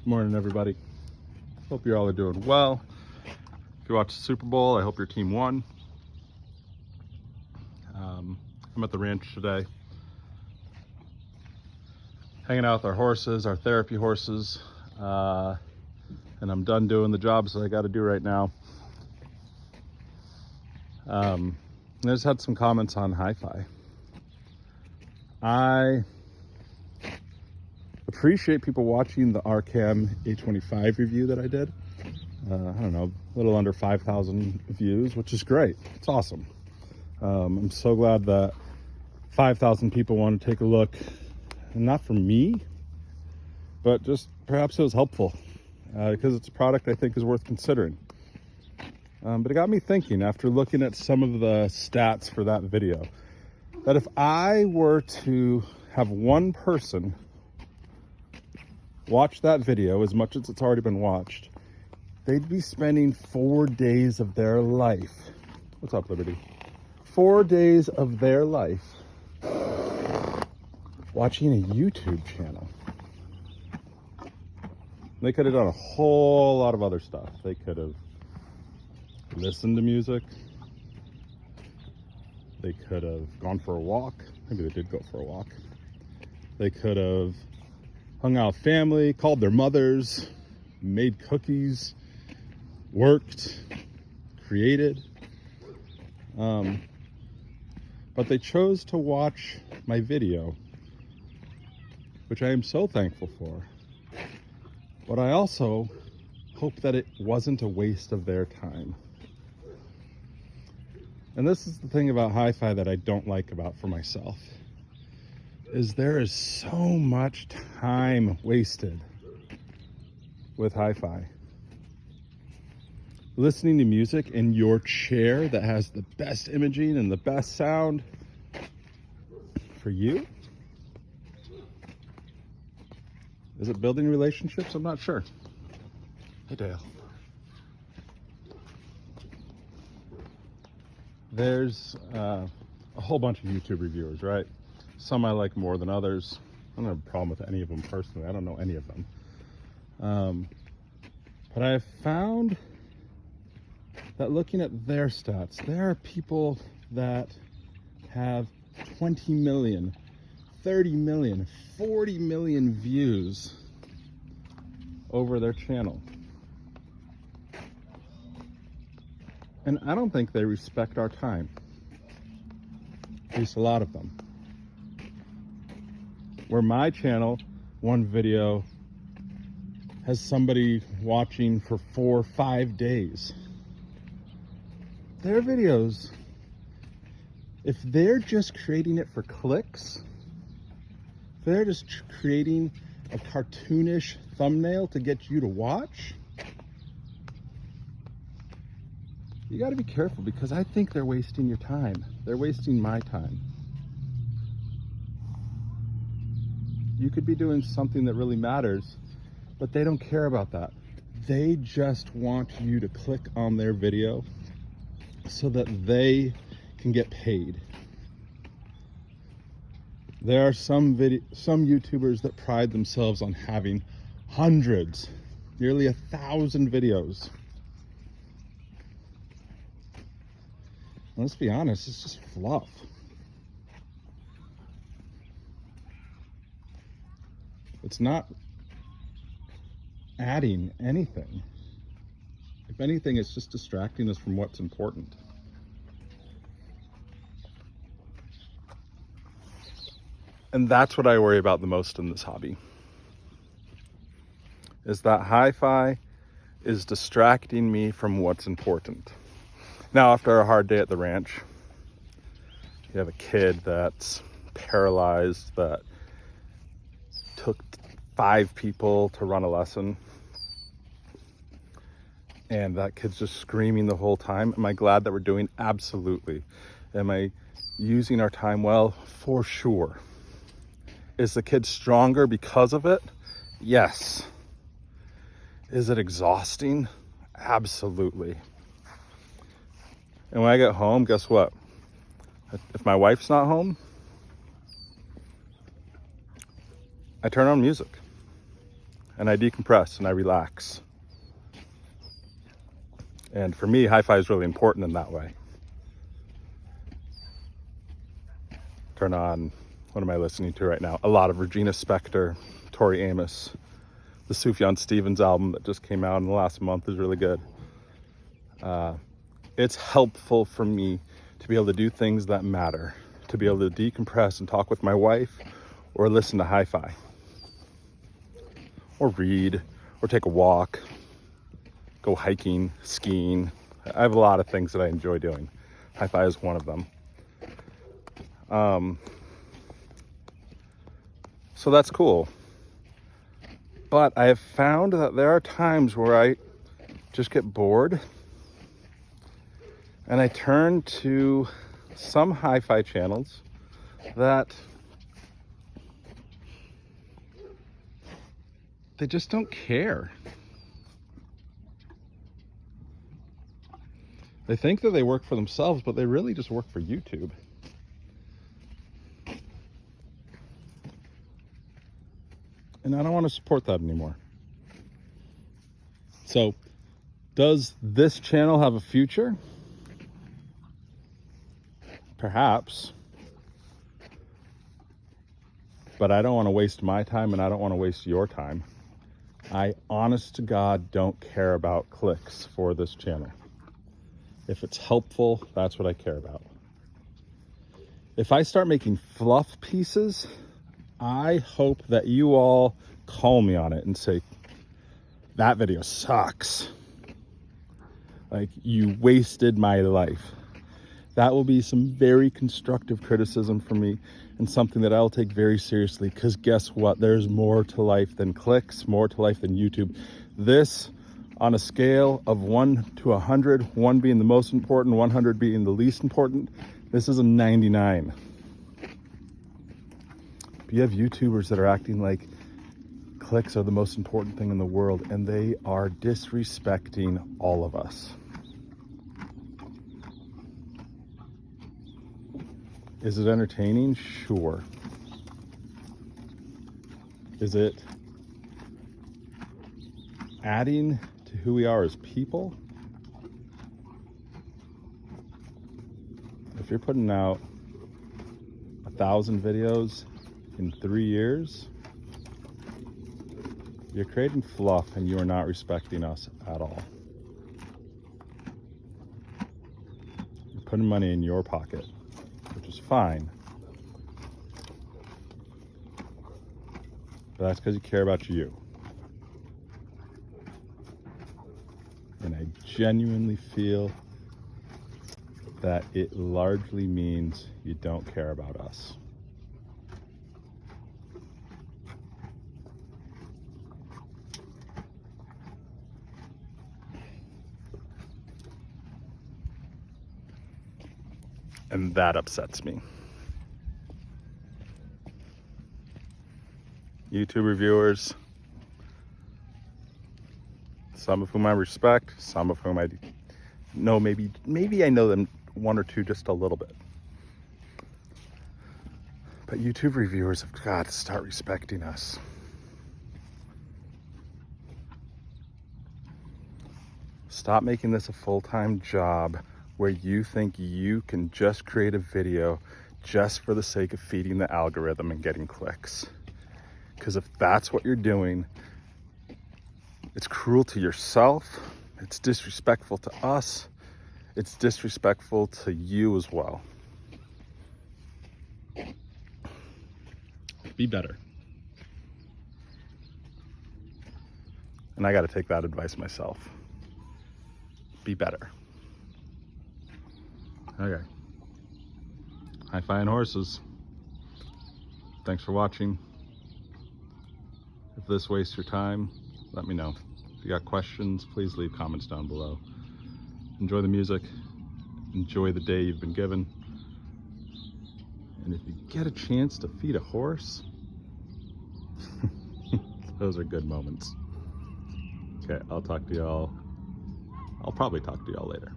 Morning, everybody. Hope you all are doing well. If you watched the Super Bowl, I hope your team won. I'm at the ranch today, hanging out with our horses, our therapy horses, and I'm done doing the jobs that I got to do right now. I just had some comments on Hifi. I appreciate people watching the RCAM 825 review that I did. I don't know, a little under 5,000 views, which is great. It's awesome. I'm so glad that 5,000 people want to take a look, and not for me, but just perhaps it was helpful because it's a product I think is worth considering. But it got me thinking after looking at some of the stats for that video, that if I were to have one person watch that video as much as it's already been watched, they'd be spending 4 days of their life. What's up, Liberty? 4 days of their life watching a YouTube channel. They could have done a whole lot of other stuff. They could have listened to music. They could have gone for a walk. Maybe they did go for a walk. They could have hung out with family, called their mothers, made cookies, worked, created. But they chose to watch my video, which I am so thankful for. But I also hope that it wasn't a waste of their time. And this is the thing about Hifi that I don't like about for myself, is there is so much time wasted with Hifi. Listening to music in your chair that has the best imaging and the best sound for you? Is it building relationships? I'm not sure. Hey, Dale. There's a whole bunch of YouTube reviewers, right? Some I like more than others. I don't have a problem with any of them personally. I don't know any of them. But I have found that looking at their stats, there are people that have 20 million, 30 million, 40 million views over their channel. And I don't think they respect our time. At least a lot of them. Where my channel, one video has somebody watching for 4 or 5 days. Their videos, if they're just creating it for clicks, if they're just creating a cartoonish thumbnail to get you to watch, you got to be careful, because I think they're wasting your time. They're wasting my time. You could be doing something that really matters, but they don't care about that. They just want you to click on their video so that they can get paid. There are some YouTubers that pride themselves on having hundreds, nearly 1,000 videos. And let's be honest, it's just fluff. It's not adding anything. If anything, it's just distracting us from what's important. And that's what I worry about the most in this hobby, is that Hifi is distracting me from what's important. Now, after a hard day at the ranch, you have a kid that's paralyzed, that took 5 people to run a lesson, and that kid's just screaming the whole time. Am I glad that we're doing? Absolutely. Am I using our time well? For sure. Is the kid stronger because of it? Yes. Is it exhausting? Absolutely. And when I get home, guess what? If my wife's not home, I turn on music. and I decompress and I relax. And for me, hi-fi is really important in that way. Turn on, what am I listening to right now? A lot of Regina Spektor, Tori Amos. The Sufjan Stevens album that just came out in the last month is really good. It's helpful for me to be able to do things that matter, to be able to decompress and talk with my wife, or listen to hi-fi, or read, or take a walk, go hiking, skiing. I have a lot of things that I enjoy doing. Hi-fi is one of them. So that's cool. But I have found that there are times where I just get bored and I turn to some hi-fi channels that they just don't care. They think that they work for themselves, but they really just work for YouTube. And I don't want to support that anymore. So, does this channel have a future? Perhaps. But I don't want to waste my time, and I don't want to waste your time. I, honest to God, don't care about clicks for this channel. If it's helpful, that's what I care about. If I start making fluff pieces, I hope that you all call me on it and say, that video sucks. Like, you wasted my life. That will be some very constructive criticism for me and something that I'll take very seriously, because guess what? There's more to life than clicks, more to life than YouTube. This, on a scale of 1 to 100, 1 being the most important, 100 being the least important, this is a 99. But you have YouTubers that are acting like clicks are the most important thing in the world, and they are disrespecting all of us. Is it entertaining? Sure. Is it adding to who we are as people? If you're putting out 1,000 videos in 3 years, you're creating fluff and you are not respecting us at all. You're putting money in your pocket, which is fine. But that's because you care about you. And I genuinely feel that it largely means you don't care about us. And that upsets me. YouTube reviewers, some of whom I respect, some of whom I know, maybe I know them one or two just a little bit. But YouTube reviewers have got to start respecting us. Stop making this a full-time job where you think you can just create a video just for the sake of feeding the algorithm and getting clicks. Because if that's what you're doing, it's cruel to yourself, it's disrespectful to us, it's disrespectful to you as well. Be better. And I got to take that advice myself. Be better. Okay. Hi-fi and horses. Thanks for watching. If this wastes your time, let me know. If you got questions, please leave comments down below. Enjoy the music. Enjoy the day you've been given. And if you get a chance to feed a horse, those are good moments. Okay, I'll probably talk to y'all later.